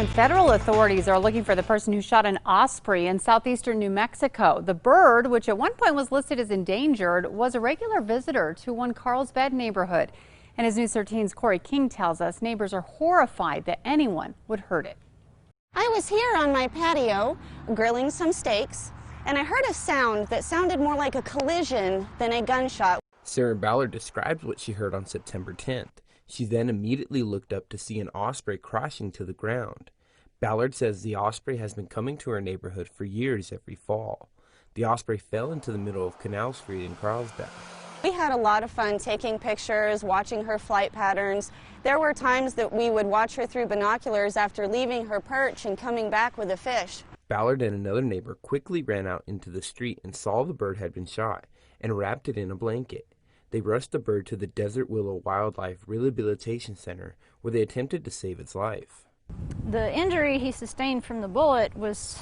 And federal authorities are looking for the person who shot an osprey in southeastern New Mexico. The bird, which at one point was listed as endangered, was a regular visitor to one Carlsbad neighborhood. And as News 13's Corey King tells us, neighbors are horrified that anyone would hurt it. I was here on my patio grilling some steaks, and I heard a sound that sounded more like a collision than a gunshot. Sarah Ballard described what she heard on September 10th. She then immediately looked up to see an osprey crashing to the ground. Ballard says the osprey has been coming to her neighborhood for years every fall. The osprey fell into the middle of Canal Street in Carlsbad. We had a lot of fun taking pictures, watching her flight patterns. There were times that we would watch her through binoculars after leaving her perch and coming back with a fish. Ballard and another neighbor quickly ran out into the street and saw the bird had been shot and wrapped it in a blanket. They rushed the bird to the Desert Willow Wildlife Rehabilitation Center, where they attempted to save its life. The injury he sustained from the bullet was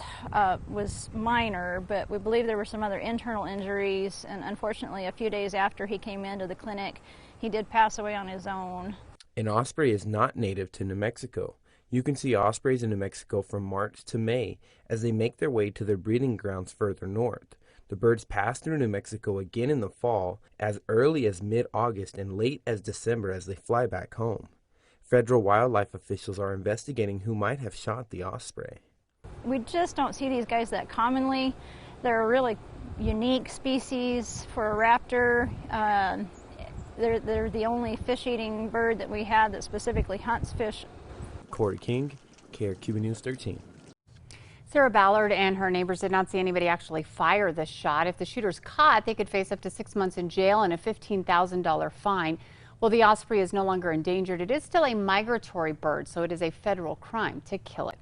minor, but we believe there were some other internal injuries, and unfortunately a few days after he came into the clinic, he did pass away on his own. An osprey is not native to New Mexico. You can see ospreys in New Mexico from March to May as they make their way to their breeding grounds further north. The birds pass through New Mexico again in the fall, as early as mid-August and late as December as they fly back home. Federal wildlife officials are investigating who might have shot the osprey. We just don't see these guys that commonly. They're a really unique species for a raptor. They're the only fish-eating bird that we have that specifically hunts fish. Corey King, KRQE News 13. Sarah Ballard and her neighbors did not see anybody actually fire the shot. If the shooter's caught, they could face up to 6 months in jail and a $15,000 fine. Well, the osprey is no longer endangered. It is still a migratory bird, so it is a federal crime to kill it.